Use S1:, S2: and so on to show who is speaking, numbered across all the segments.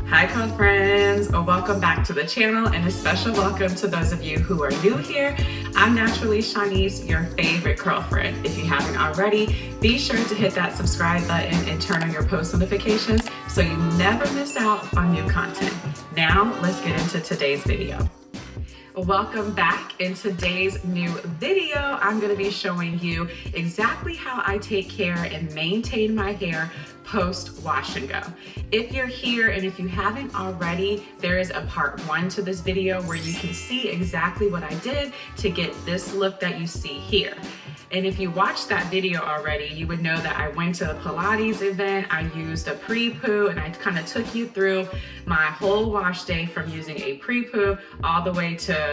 S1: Hi curl friends, welcome back to the channel and a special welcome to those of you who are new here. I'm Naturally Shanice, your favorite curl friend. If you haven't already, be sure to hit that subscribe button and turn on your post notifications so you never miss out on new content. Now let's get into today's video. Welcome back. In today's new video, I'm going to be showing you exactly how I take care and maintain my hair post wash and go. If you're here and if you haven't already, there is a part 1 to this video where you can see exactly what I did to get this look that you see here. And if you watched that video already, you would know that I went to a Pilates event, I used a pre-poo, and I kind of took you through my whole wash day from using a pre-poo all the way to,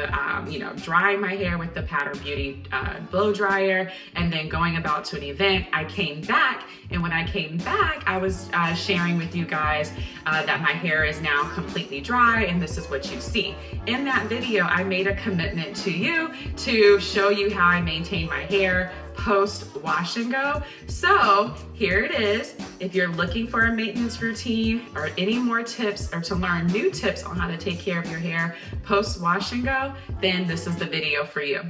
S1: drying my hair with the Pattern Beauty blow dryer, and then going about to an event. I came back, and when I came back, I was sharing with you guys that my hair is now completely dry, and this is what you see. In that video, I made a commitment to you to show you how I maintain my hair post wash and go. So here it is. If you're looking for a maintenance routine or any more tips or to learn new tips on how to take care of your hair post wash and go, then this is the video for you.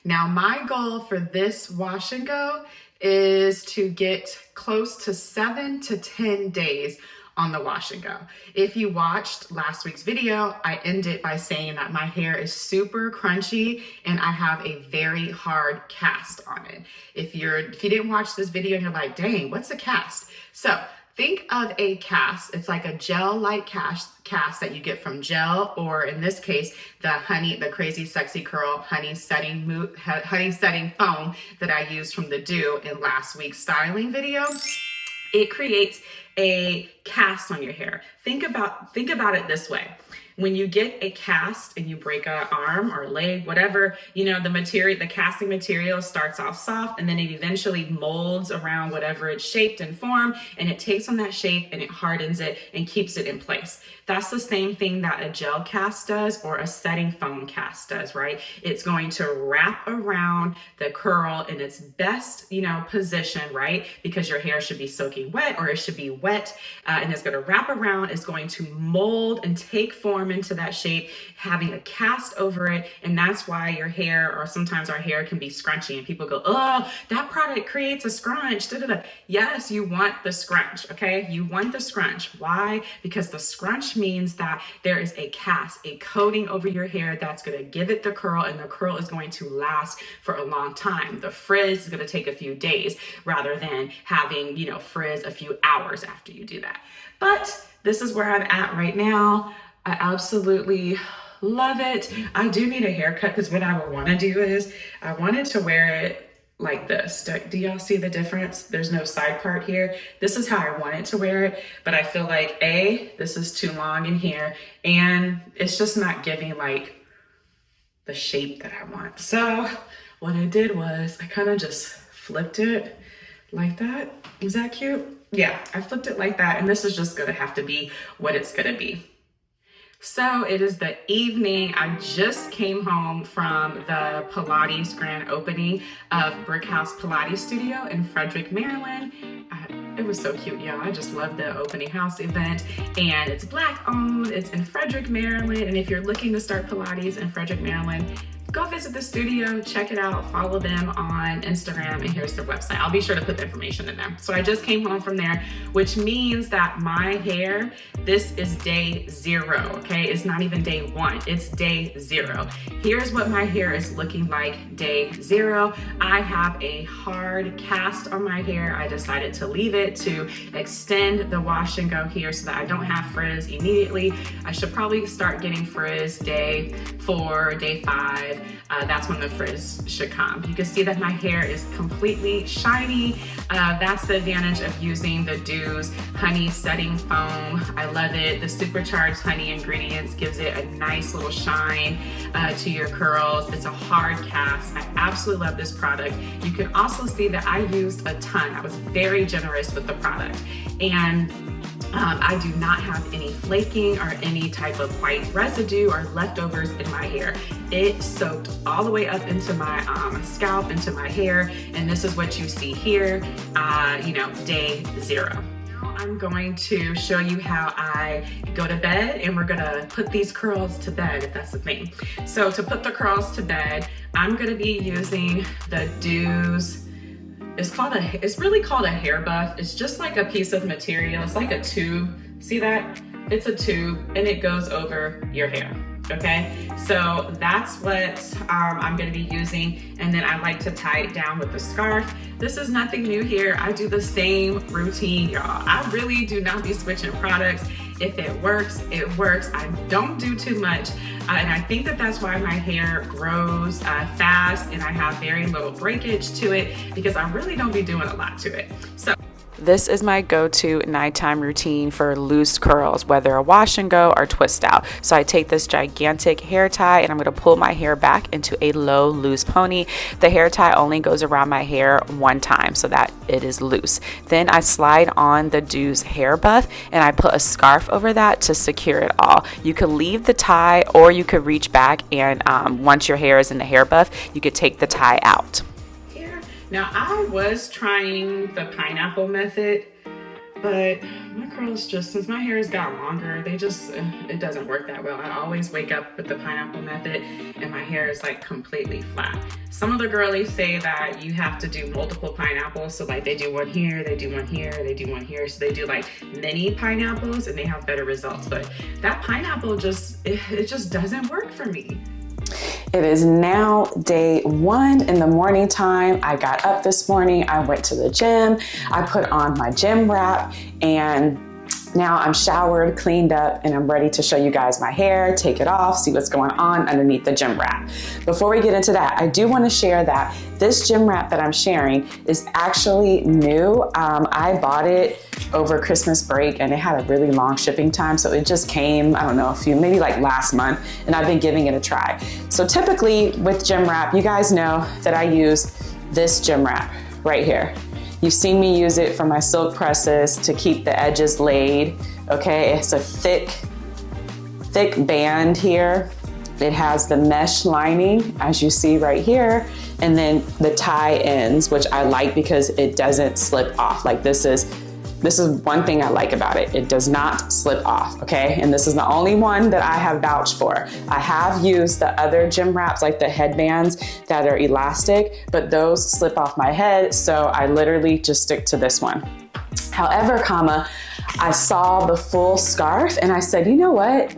S1: Now, my goal for this wash and go is to get close to 7 to 10 days on the wash and go. If you watched last week's video, I ended by saying that my hair is super crunchy and I have a very hard cast on it. If you didn't watch this video and you're like, dang, what's a cast? So think of a cast. It's like a gel-like cast that you get from gel, or in this case, the Crazy Sexy Curl honey setting foam that I used from the Do in last week's styling video. It creates a cast on your hair. Think about it this way. When you get a cast and you break an arm or leg, whatever, the casting material starts off soft and then it eventually molds around whatever it's shaped and formed, and it takes on that shape and it hardens it and keeps it in place. That's the same thing that a gel cast does or a setting foam cast does, right? It's going to wrap around the curl in its best, position, right? Because your hair should be soaking wet or it should be wet, and it's going to wrap around. It's going to mold and take form into that shape, having a cast over it. And that's why your hair, or sometimes our hair, can be scrunchy and people go, oh, that product creates a scrunch. Da-da-da. Yes, you want the scrunch, okay? You want the scrunch. Why? Because the scrunch means that there is a cast, a coating over your hair that's going to give it the curl, and the curl is going to last for a long time. The frizz is going to take a few days rather than having, frizz a few hours after you do that. But this is where I'm at right now. I absolutely love it. I do need a haircut because what I would want to do is I wanted to wear it like this. Do y'all see the difference? There's no side part here. This is how I wanted to wear it, but I feel like this is too long in here and it's just not giving like the shape that I want. So what I did was I kind of just flipped it like that. Is that cute? Yeah, I flipped it like that, and this is just gonna have to be what it's gonna be. So it is the evening. I just came home from the Pilates grand opening of Brique Haus Pilates Studio in Frederick, Maryland. It was so cute, y'all. I just love the opening house event, and it's Black owned. It's in Frederick, Maryland. And if you're looking to start Pilates in Frederick, Maryland, go visit the studio, check it out, follow them on Instagram, and here's their website. I'll be sure to put the information in there. So I just came home from there, which means that my hair, this is day 0, okay? It's not even day 1, it's day 0. Here's what my hair is looking like day 0. I have a hard cast on my hair. I decided to leave it to extend the wash and go here so that I don't have frizz immediately. I should probably start getting frizz day 4, day 5. That's when the frizz should come. You can see that my hair is completely shiny. That's the advantage of using the Do's honey setting foam. I love it. The supercharged honey ingredients gives it a nice little shine to your curls. It's a hard cast. I absolutely love this product. You can also see that I used a ton. I was very generous with the product. And I do not have any flaking or any type of white residue or leftovers in my hair. It soaked all the way up into my scalp, into my hair, and this is what you see here, day 0. I'm going to show you how I go to bed, and we're gonna put these curls to bed, if that's the thing. So to put the curls to bed, I'm gonna be using the Do's. It's really called a hair buff. It's just like a piece of material. It's like a tube. See that? It's a tube and it goes over your hair. Okay, so that's what I'm gonna be using, and then I like to tie it down with a scarf. This is nothing new here. I do the same routine, y'all. I really do not be switching products. If it works, it works. I don't do too much, and I think that that's why my hair grows fast and I have very little breakage to it, because I really don't be doing a lot to it. So this is my go-to nighttime routine for loose curls, whether a wash and go or twist out. So I take this gigantic hair tie and I'm gonna pull my hair back into a low loose pony. The hair tie only goes around my hair one time so that it is loose. Then I slide on the Do's hair buff and I put a scarf over that to secure it all. You could leave the tie or you could reach back and once your hair is in the hair buff, you could take the tie out. Now, I was trying the pineapple method, but my curls just, since my hair has got longer, it doesn't work that well. I always wake up with the pineapple method and my hair is like completely flat. Some of the girlies say that you have to do multiple pineapples. So like they do one here, they do one here, they do one here. So they do like many pineapples and they have better results. But that pineapple it just doesn't work for me.
S2: It is now day 1 in the morning time. I got up this morning, I went to the gym, I put on my gym wrap, and now I'm showered, cleaned up, and I'm ready to show you guys my hair, take it off, see what's going on underneath the gym wrap. Before we get into that, I do want to share that this gym wrap that I'm sharing is actually new. I bought it over Christmas break and it had a really long shipping time. So it just came, I don't know, maybe like last month, and I've been giving it a try. So typically with gym wrap, you guys know that I use this gym wrap right here. You've seen me use it for my silk presses to keep the edges laid, okay? It's a thick band here. It has the mesh lining, as you see right here, and then the tie ends, which I like because it doesn't slip off. Like this is one thing I like about it. It does not slip off, okay? And this is the only one that I have vouched for. I have used the other gym wraps, like the headbands that are elastic, but those slip off my head, so I literally just stick to this one. However, I saw the full scarf and I said, you know what?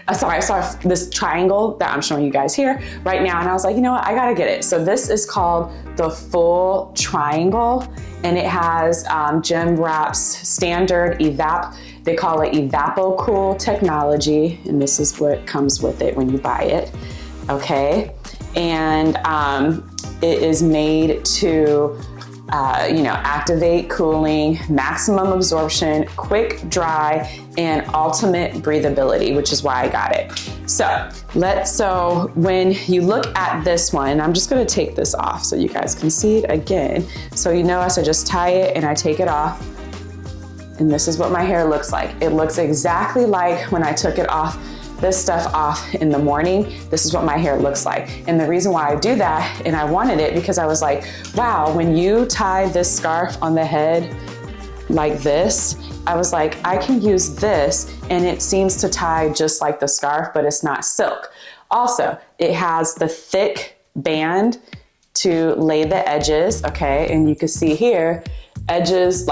S2: I saw this triangle that I'm showing you guys here right now, and I was like, you know what? I gotta get it. So this is called the full triangle, and it has gym wraps standard they call it Evapo-Cool technology, and this is what comes with it when you buy it, okay? And it is made to activate cooling, maximum absorption, quick dry, and ultimate breathability, which is why I got it. So when you look at this one, I'm just gonna take this off so you guys can see it again. So you notice I just tie it and I take it off, and this is what my hair looks like. It looks exactly like when I took this stuff off in the morning. This is what my hair looks like. And the reason why I do that, and I wanted it because I was like, wow, when you tie this scarf on the head like this, I was like, I can use this and it seems to tie just like the scarf, but it's not silk. Also, it has the thick band to lay the edges, okay? And you can see here, edges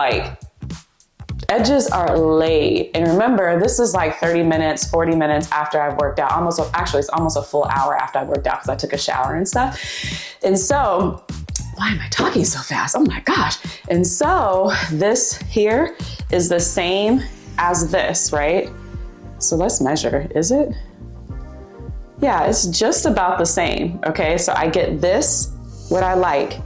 S2: are laid. And remember, this is like 30 minutes, 40 minutes after I've worked out. Actually, it's almost a full hour after I worked out because I took a shower and stuff. And so, why am I talking so fast? Oh my gosh. And so this here is the same as this, right? So let's measure, is it? Yeah, it's just about the same, okay? So I get this, what I like,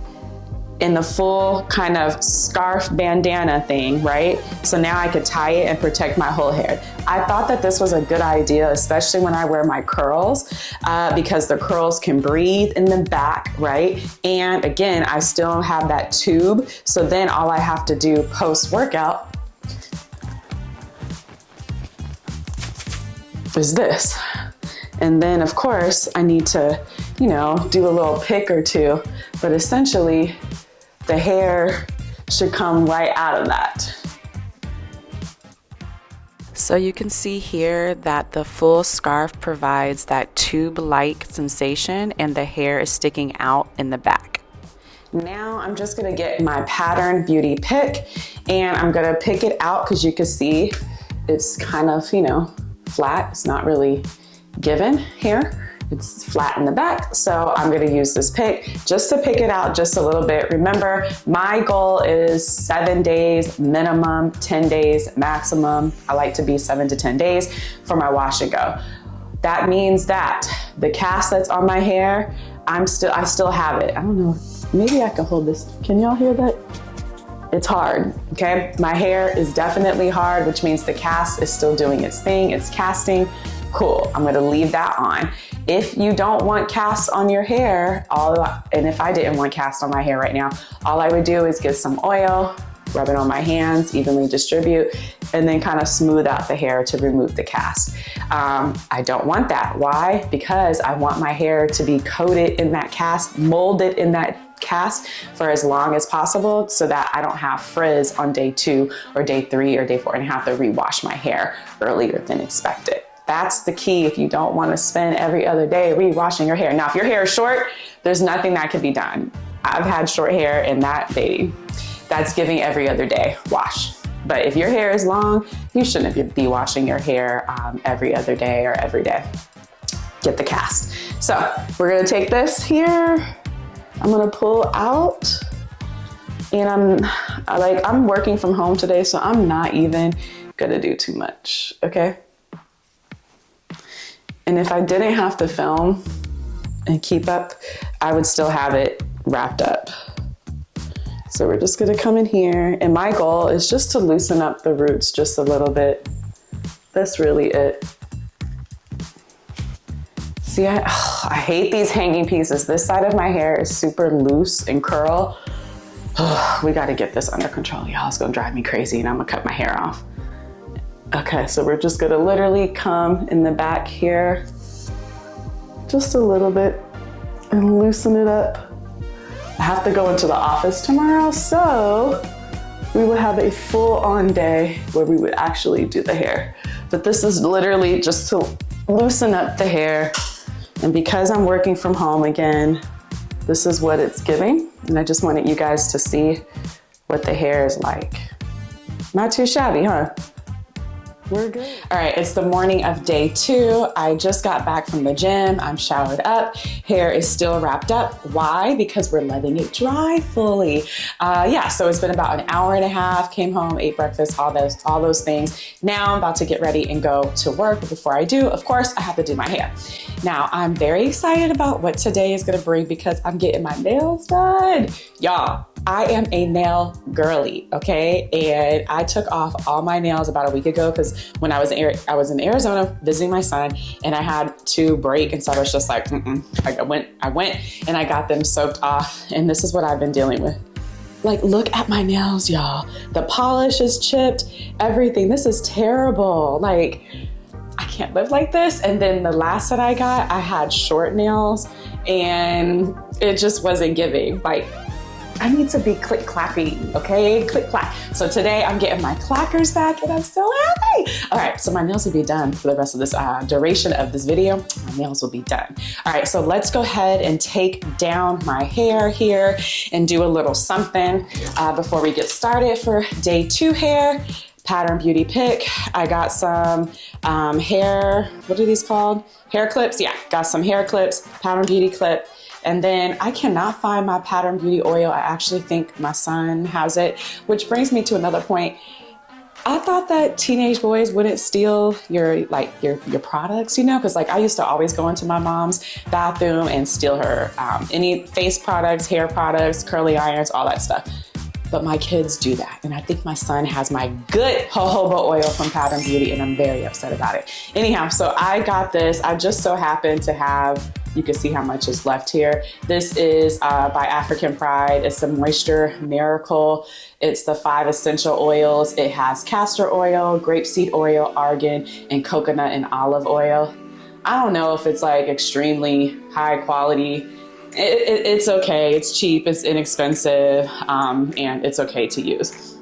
S2: in the full kind of scarf bandana thing, right? So now I could tie it and protect my whole hair. I thought that this was a good idea, especially when I wear my curls, because the curls can breathe in the back, right? And again, I still have that tube. So then all I have to do post-workout is this. And then of course I need to, do a little pick or two, but essentially the hair should come right out of that. So you can see here that the full scarf provides that tube-like sensation and the hair is sticking out in the back. Now I'm just gonna get my Pattern Beauty pick and I'm gonna pick it out because you can see it's kind of, you know, flat. It's not really given here. It's flat in the back, so I'm gonna use this pick just to pick it out just a little bit. Remember, my goal is 7 days minimum, 10 days maximum. I like to be 7 to 10 days for my wash and go. That means that the cast that's on my hair, I still have it. I don't know, maybe I can hold this. Can y'all hear that? It's hard, okay? My hair is definitely hard, which means the cast is still doing its thing. It's casting. Cool, I'm gonna leave that on. If you don't want cast on your hair, and if I didn't want cast on my hair right now, all I would do is get some oil, rub it on my hands, evenly distribute, and then kind of smooth out the hair to remove the cast. I don't want that. Why? Because I want my hair to be coated in that cast, molded in that cast for as long as possible so that I don't have frizz on day 2 or day 3 or day 4 and have to rewash my hair earlier than expected. That's the key if you don't want to spend every other day rewashing your hair. Now, if your hair is short, there's nothing that can be done. I've had short hair and that's giving every other day wash. But if your hair is long, you shouldn't be washing your hair every other day or every day. Get the cast. So we're gonna take this here. I'm gonna pull out and I'm working from home today, so I'm not even gonna do too much, okay? And if I didn't have to film and keep up, I would still have it wrapped up. So we're just gonna come in here, and my goal is just to loosen up the roots just a little bit. That's really it. See, I hate these hanging pieces. This side of my hair is super loose and curl. We gotta get this under control, y'all. It's gonna drive me crazy and I'm gonna cut my hair off. Okay, so we're just gonna literally come in the back here, just a little bit, and loosen it up. I have to go into the office tomorrow, so we would have a full-on day where we would actually do the hair. But this is literally just to loosen up the hair. And because I'm working from home again, this is what it's giving. And I just wanted you guys to see what the hair is like. Not too shabby, huh? We're good. All right, it's the morning of day 2. I just got back from the gym. I'm showered up. Hair is still wrapped up. Why? Because we're letting it dry fully. Yeah, so it's been about an hour and a half. Came home, ate breakfast, all those things. Now I'm about to get ready and go to work. But before I do, of course, I have to do my hair. Now, I'm very excited about what today is gonna bring because I'm getting my nails done. Y'all, I am a nail girly, okay? And I took off all my nails about a week ago because when I was in Arizona visiting my son and I had to break, and so I was just like, I went and I got them soaked off, and this is what I've been dealing with. Like, look at my nails, y'all. The polish is chipped, everything. This is terrible. Like, I can't live like this. And then the last that I got, I had short nails and it just wasn't giving. Like, I need to be click clappy, okay? Click clack. So today I'm getting my clackers back and I'm so happy. All right, so my nails will be done for the rest of this duration of this video. My nails will be done. All right, so let's go ahead and take down my hair here and do a little something before we get started for day 2 hair. Pattern Beauty pick. I got some hair, what are these called? Hair clips, yeah, got some hair clips, Pattern Beauty clip. And then I cannot find my Pattern Beauty oil. I actually think my son has it, which brings me to another point. I thought that teenage boys wouldn't steal your products, you know, because like I used to always go into my mom's bathroom and steal her any face products, hair products, curly irons, all that stuff. But my kids do that. And I think my son has my good jojoba oil from Pattern Beauty and I'm very upset about it. Anyhow, so I got this. I just so happened to have, you can see how much is left here. This is by African Pride. It's the Moisture Miracle. It's the 5 essential oils. It has castor oil, grapeseed oil, argan, and coconut and olive oil. I don't know if it's like extremely high quality. It's okay, it's cheap, it's inexpensive, and it's okay to use.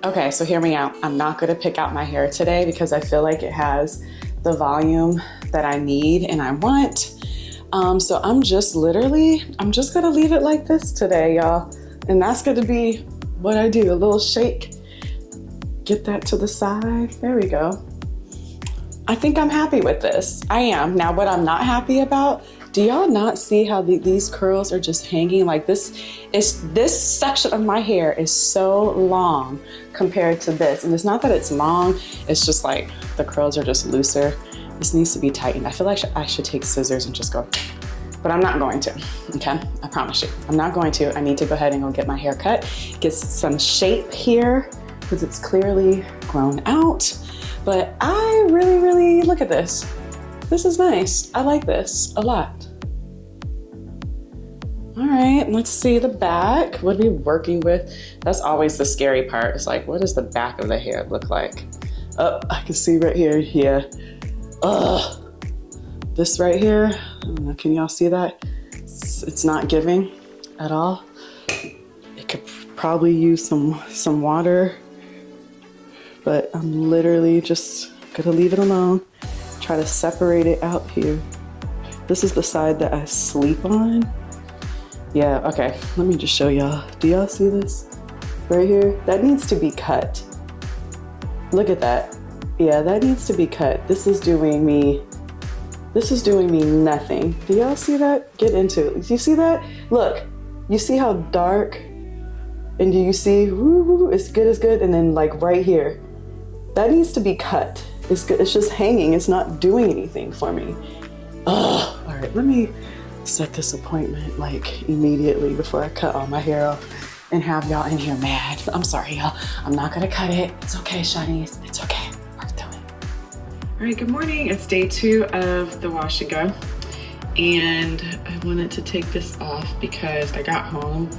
S2: Okay, so hear me out. I'm not gonna pick out my hair today because I feel like it has the volume that I need and I want. So I'm just gonna leave it like this today, y'all. And that's gonna be what I do, a little shake. Get that to the side, there we go. I think I'm happy with this, I am. Now what I'm not happy about, do y'all not see how these curls are just hanging like this? This section of my hair is so long compared to this. And it's not that it's long, it's just like the curls are just looser. This needs to be tightened. I feel like I should take scissors and just go, but I'm not going to, okay? I promise you, I'm not going to. I need to go ahead and go get my hair cut, get some shape here because it's clearly grown out. But I really look at this. This is nice. I like this a lot. All right, let's see the back. What are we working with? That's always the scary part. It's like, what does the back of the hair look like? Oh, I can see right here, yeah. This right here, I don't know, can y'all see that? It's not giving at all. It could probably use some water, but I'm literally just gonna leave it alone. Try to separate it out here. This is the side that I sleep on. Yeah, okay, let me just show y'all. Do y'all see this right here? That needs to be cut. Look at that. Yeah, that needs to be cut. This is doing me nothing. Do y'all see that? Get into it. Do you see that? Look, you see how dark? And do you see, woo, it's good. And then like right here, that needs to be cut. It's good. It's just hanging. It's not doing anything for me. All right, let me set this appointment like immediately before I cut all my hair off and have y'all in here mad. I'm sorry, y'all. I'm not gonna cut it. It's okay, Shanice. It's okay. Worth doing.
S1: All right, good morning. It's day 2 of the wash and go. And I wanted to take this off because I got home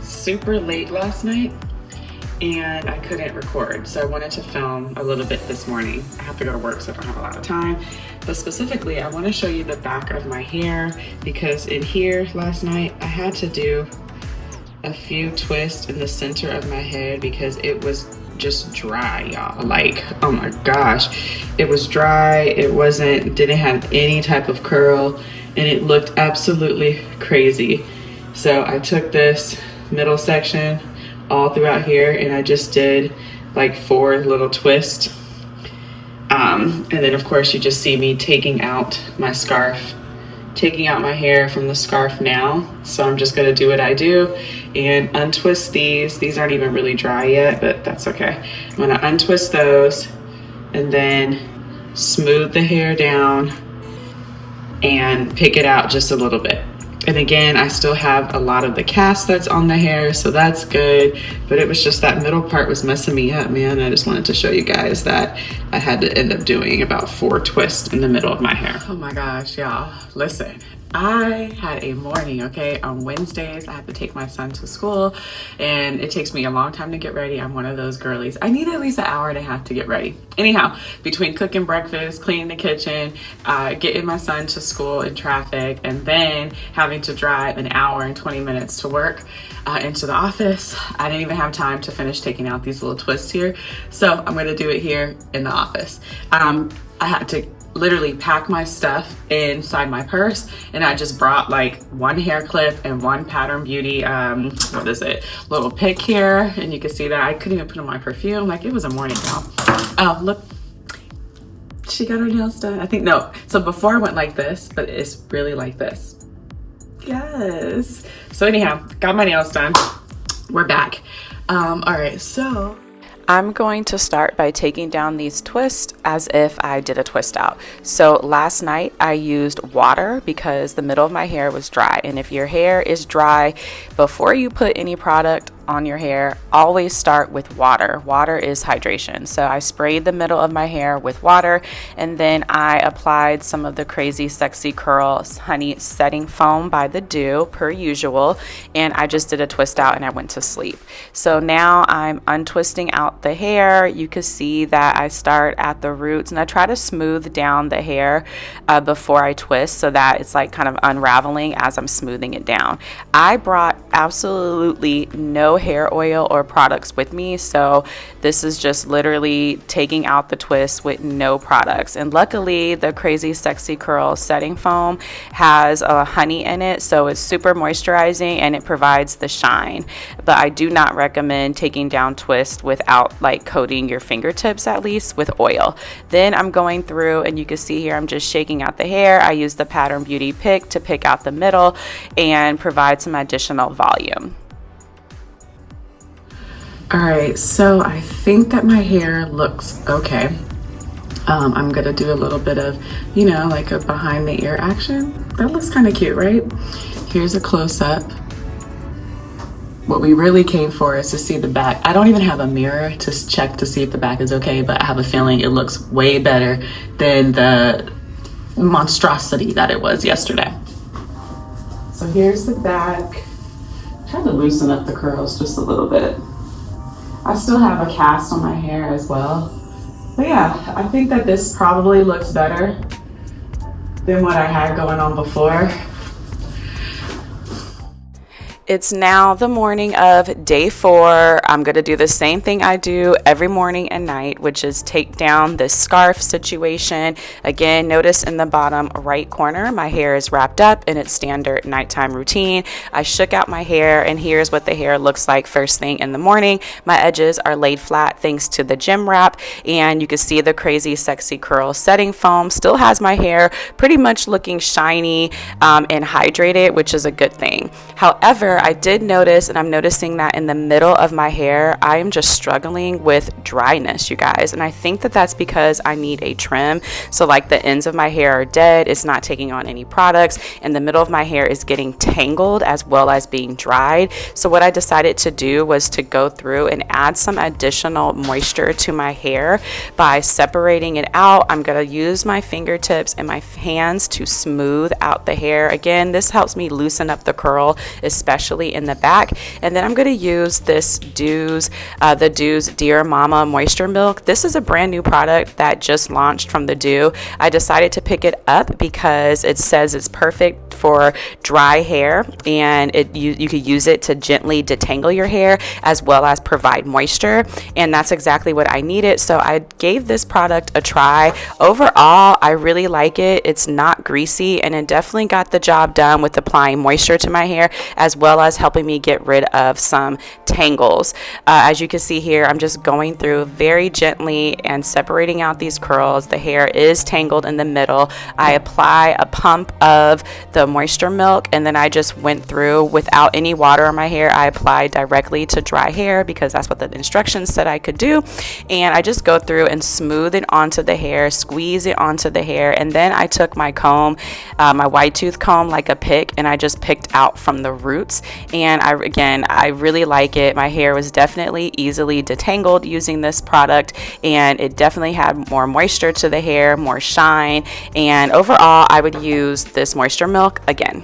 S1: super late last night and I couldn't record. So I wanted to film a little bit this morning. I have to go to work, so I don't have a lot of time. But specifically, I want to show you the back of my hair because in here last night, I had to do a few twists in the center of my head because it was just dry, y'all. Like, oh my gosh, it was dry. It didn't have any type of curl and it looked absolutely crazy. So I took this middle section all throughout here and I just did like 4 little twists. And then of course you just see me taking out my scarf, taking out my hair from the scarf now. So I'm just gonna do what I do and untwist these. These aren't even really dry yet, but that's okay. I'm gonna untwist those and then smooth the hair down and pick it out just a little bit. And again, I still have a lot of the cast that's on the hair, so that's good. But it was just that middle part was messing me up, man. I just wanted to show you guys that I had to end up doing about 4 twists in the middle of my hair. Oh my gosh, y'all, listen. I had a morning, okay? On Wednesdays, I have to take my son to school and it takes me a long time to get ready. I'm one of those girlies. I need at least an hour and a half to get ready. Anyhow, between cooking breakfast, cleaning the kitchen, getting my son to school in traffic, and then having to drive an hour and 20 minutes to work into the office, I didn't even have time to finish taking out these little twists here. So I'm gonna do it here in the office. I had to literally pack my stuff inside my purse and I just brought like 1 hair clip and 1 Pattern Beauty what is it, little pick here, and you can see that I couldn't even put on my perfume. Like, it was a morning, y'all. Oh, look, she got her nails done. I think, no, so before I went like this, but it's really like this. Yes. So anyhow, got my nails done. We're back. All right, so
S2: I'm going to start by taking down these twists as if I did a twist out. So last night I used water because the middle of my hair was dry. And if your hair is dry, before you put any product on your hair, always start with water. Water is hydration. So I sprayed the middle of my hair with water and then I applied some of the Crazy Sexy Curls Honey Setting Foam by The Dew per usual. And I just did a twist out and I went to sleep. So now I'm untwisting out the hair. You can see that I start at the roots and I try to smooth down the hair before I twist so that it's like kind of unraveling as I'm smoothing it down. I brought absolutely no no hair oil or products with me, so this is just literally taking out the twist with no products. And luckily the Crazy Sexy Curl setting foam has honey in it, so it's super moisturizing and it provides the shine. But I do not recommend taking down twist without like coating your fingertips, at least with oil. Then I'm going through, and you can see here I'm just shaking out the hair. I use the Pattern Beauty pick to pick out the middle and provide some additional volume.
S1: All right, so I think that my hair looks okay. I'm gonna do a little bit of, you know, like a behind the ear action. That looks kind of cute, right? Here's a close-up. What we really came for is to see the back. I don't even have a mirror to check to see if the back is okay, but I have a feeling it looks way better than the monstrosity that it was yesterday. So here's the back. Try to loosen up the curls just a little bit. I still have a cast on my hair as well. But yeah, I think that this probably looks better than what I had going on before.
S2: It's now the morning of day 4. I'm going to do the same thing I do every morning and night, which is take down this scarf situation. Again, notice in the bottom right corner, my hair is wrapped up in its standard nighttime routine. I shook out my hair, and here's what the hair looks like first thing in the morning. My edges are laid flat thanks to the gym wrap, and you can see the Crazy Sexy Curl setting foam still has my hair pretty much looking shiny and hydrated, which is a good thing. However, I did notice, and I'm noticing that in the middle of my hair, I am just struggling with dryness, you guys. And I think that that's because I need a trim. So like the ends of my hair are dead. It's not taking on any products. And the middle of my hair is getting tangled as well as being dried. So what I decided to do was to go through and add some additional moisture to my hair by separating it out. I'm going to use my fingertips and my hands to smooth out the hair. Again, this helps me loosen up the curl, especially in the back. And then I'm going to use this the Dew's Dear Mama Moisture Milk. This is a brand new product that just launched from the Dew. I decided to pick it up because it says it's perfect for dry hair, and you could use it to gently detangle your hair as well as provide moisture, and that's exactly what I needed. So I gave this product a try. Overall, I really like it. It's not greasy, and it definitely got the job done with applying moisture to my hair as well as helping me get rid of some tangles. As you can see here, I'm just going through very gently and separating out these curls. The hair is tangled in the middle. I apply a pump of the moisture milk, and then I just went through without any water on my hair. I applied directly to dry hair because that's what the instructions said I could do. And I just go through and smooth it onto the hair, squeeze it onto the hair, and then I took my comb, my wide tooth comb, like a pick, and I just picked out from the roots. And I really like it. My hair was definitely easily detangled using this product, and it definitely had more moisture to the hair, more shine, and overall I would use this moisture milk again.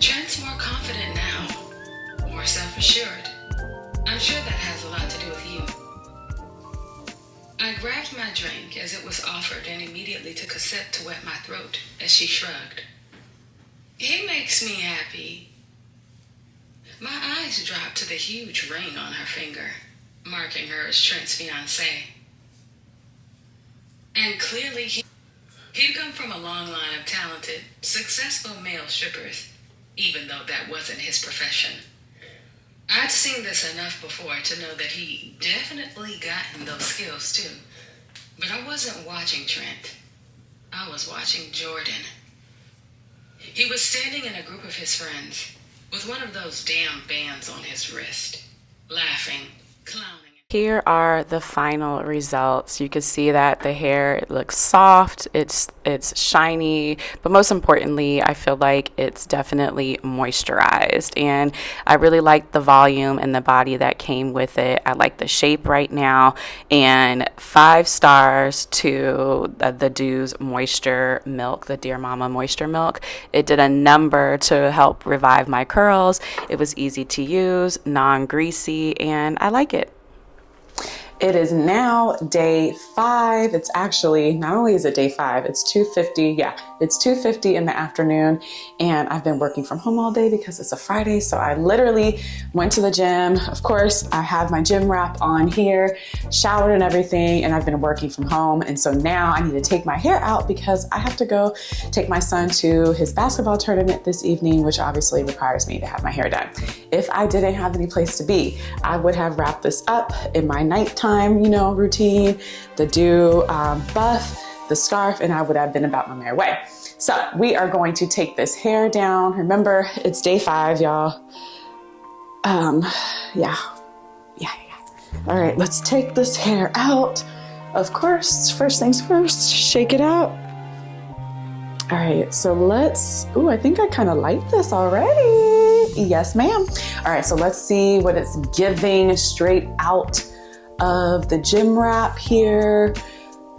S3: Trent's more confident now, more self-assured. I'm sure that has a lot to do with you. I grabbed my drink as it was offered and immediately took a sip to wet my throat as she shrugged. He makes me happy. My eyes dropped to the huge ring on her finger, marking her as Trent's fiancé. And clearly he'd come from a long line of talented, successful male strippers, even though that wasn't his profession. I'd seen this enough before to know that he definitely gotten those skills too. But I wasn't watching Trent. I was watching Jordan. He was standing in a group of his friends, with one of those damn bands on his wrist, laughing, clowning.
S2: Here are the final results. You can see that the hair looks soft, it's shiny, but most importantly, I feel like it's definitely moisturized, and I really like the volume and the body that came with it. I like the shape right now, and 5 stars to the Dew's Moisture Milk, the Dear Mama Moisture Milk. It did a number to help revive my curls. It was easy to use, non-greasy, and I like it.
S1: It is now day 5. It's actually, not only is it day 5, it's 2:50. Yeah,
S2: It's 2:50 in the afternoon, and I've been working from home all day because it's a Friday. So I literally went to the gym. Of course, I have my gym wrap on here, showered and everything, and I've been working from home. And so now I need to take my hair out because I have to go take my son to his basketball tournament this evening, which obviously requires me to have my hair done. If I didn't have any place to be, I would have wrapped this up in my nighttime, routine, the buff, the scarf, and I would have been about my merry way. So we are going to take this hair down. Remember, it's day 5, y'all. Yeah. All right, let's take this hair out. Of course, first things first, shake it out. All right, so I think I kind of like this already. Yes, ma'am. All right, so let's see what it's giving straight out of the gym wrap here.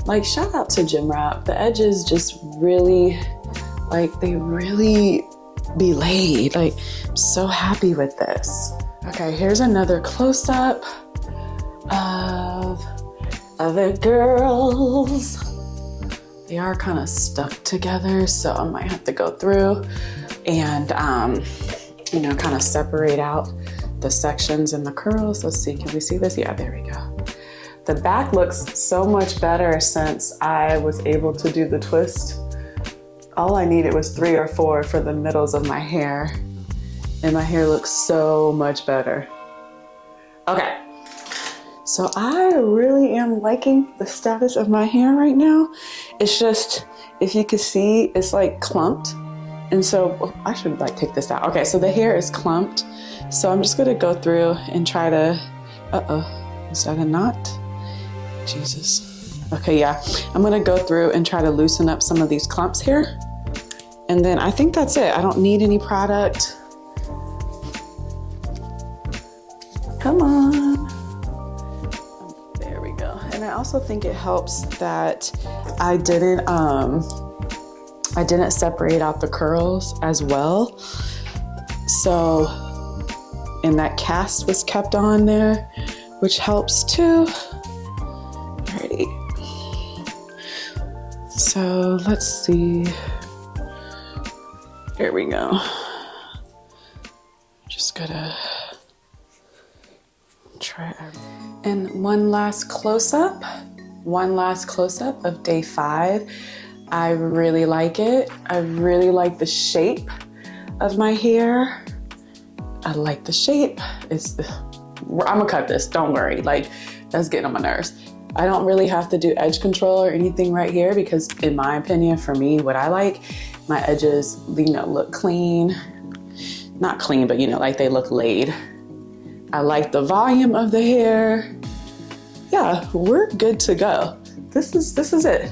S2: Like, shout out to gym wrap. The edges just really, they really be laid. Like, I'm so happy with this. Okay, here's another close-up of other girls. They are kind of stuck together, so I might have to go through and, kind of separate out the sections and the curls. Let's see, can we see this? Yeah, there we go. The back looks so much better since I was able to do the twist. All I needed was 3 or 4 for the middles of my hair, and my hair looks so much better. Okay, so I really am liking the status of my hair right now. It's just, if you can see, it's like clumped. And so I should take this out. Okay, so the hair is clumped. So I'm just gonna go through and try to, is that a knot? Jesus. Okay, yeah. I'm gonna go through and try to loosen up some of these clumps here. And then I think that's it. I don't need any product. Come on. There we go. And I also think it helps that I didn't separate out the curls as well. So, and that cast was kept on there, which helps too. Alrighty. So let's see. Here we go. Just gotta try. And one last close-up of day 5. I really like it. I really like the shape of my hair. I like the shape. I'm gonna cut this, don't worry. That's getting on my nerves. I don't really have to do edge control or anything right here because, in my opinion, for me, what I like, my edges, look clean. Not clean, but they look laid. I like the volume of the hair. Yeah, we're good to go. This is it.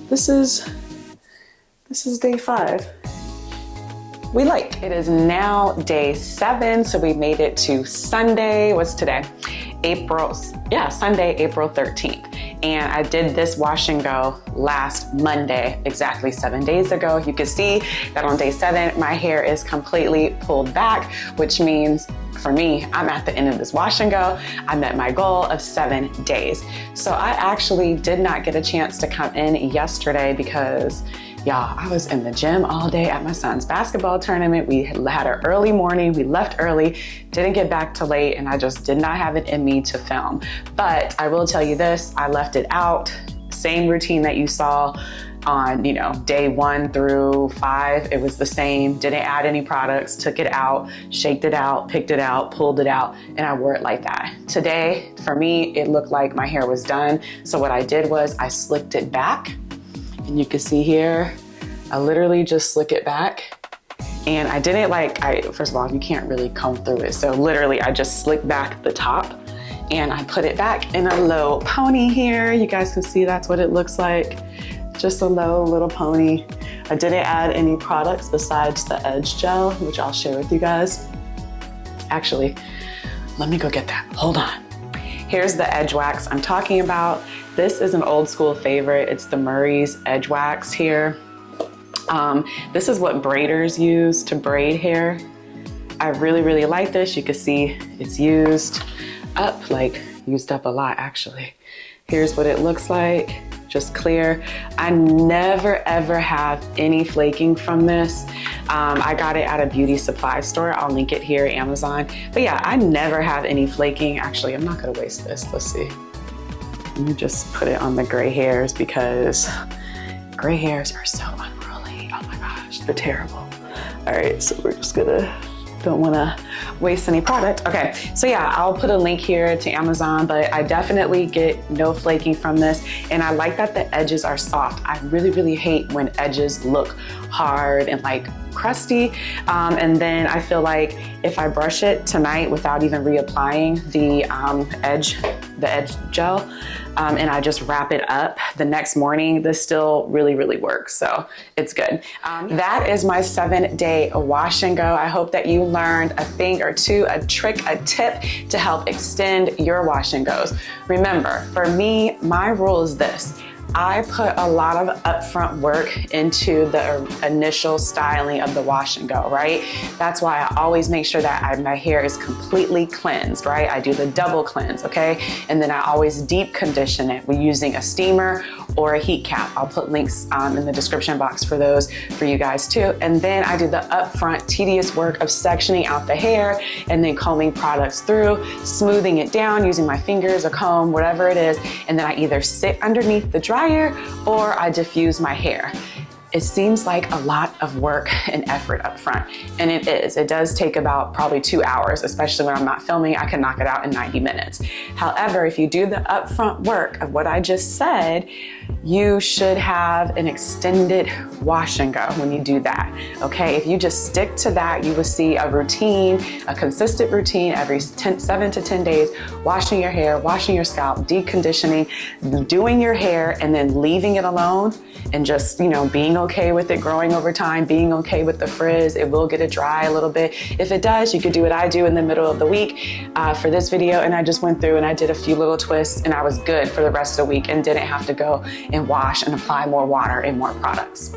S2: This is day 5. We like. It is now day 7, so we made it to Sunday. What's today? Sunday, April 13th. And I did this wash and go last Monday, exactly 7 days ago. You can see that on day 7, my hair is completely pulled back, which means for me, I'm at the end of this wash and go. I met my goal of 7 days. So I actually did not get a chance to come in yesterday because, y'all, I was in the gym all day at my son's basketball tournament. We had an early morning. We left early, didn't get back till late, and I just did not have it in me to film. But I will tell you this, I left it out. Same routine that you saw on, day 1 through 5. It was the same, didn't add any products, took it out, shaked it out, picked it out, pulled it out, and I wore it like that. Today, for me, it looked like my hair was done. So what I did was I slicked it back. And you can see here, I literally just slick it back. And I didn't first of all, you can't really comb through it. So literally I just slicked back the top and I put it back in a low pony here. You guys can see that's what it looks like. Just a low little pony. I didn't add any products besides the edge gel, which I'll share with you guys. Actually, let me go get that. Hold on. Here's the edge wax I'm talking about. This is an old school favorite. It's the Murray's Edge Wax here. This is what braiders use to braid hair. I really, really like this. You can see it's used up a lot actually. Here's what it looks like. just clear. I never ever have any flaking from this. I got it at a beauty supply store. I'll link it here, Amazon. But yeah, I never have any flaking. Actually, I'm not gonna waste this. Let's see. Let me just put it on the gray hairs because gray hairs are so unruly. Oh my gosh, they're terrible. All right, so we're just don't wanna waste any product. Okay, so yeah, I'll put a link here to Amazon, but I definitely get no flaking from this. And I like that the edges are soft. I really, really hate when edges look hard and like crusty. And then I feel like if I brush it tonight without even reapplying the edge gel, and I just wrap it up the next morning, this still really, really works. So it's good. That is my 7-day wash and go. I hope that you learned a thing or two, a trick, a tip to help extend your wash and goes. Remember, for me, my rule is this. I put a lot of upfront work into the initial styling of the wash and go, right? That's why I always make sure that my hair is completely cleansed, right? I do the double cleanse, okay? And then I always deep condition it with using a steamer or a heat cap. I'll put links in the description box for those for you guys too. And then I do the upfront tedious work of sectioning out the hair and then combing products through, smoothing it down using my fingers, a comb, whatever it is. And then I either sit underneath the dryer or I diffuse my hair. It seems like a lot of work and effort up front, and it is. It does take about probably 2 hours, especially when I'm not filming. I can knock it out in 90 minutes. However, if you do the upfront work of what I just said, you should have an extended wash and go when you do that, okay? If you just stick to that, you will see a routine, a consistent routine every 7 to 10 days, washing your hair, washing your scalp, deconditioning, doing your hair, and then leaving it alone and just, you know, being okay with it growing over time, being okay with the frizz. It will get it dry a little bit. If it does, you could do what I do in the middle of the week for this video, and I just went through and I did a few little twists and I was good for the rest of the week and didn't have to go and wash and apply more water and more products.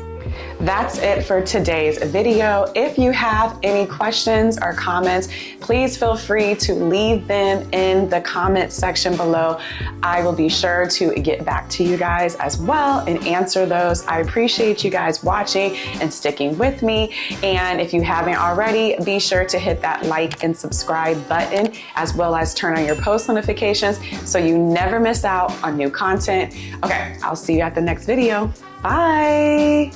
S2: That's it for today's video. If you have any questions or comments, please feel free to leave them in the comment section below. I will be sure to get back to you guys as well and answer those. I appreciate you guys watching and sticking with me. And if you haven't already, be sure to hit that like and subscribe button, as well as turn on your post notifications so you never miss out on new content. Okay, I'll see you at the next video. Bye.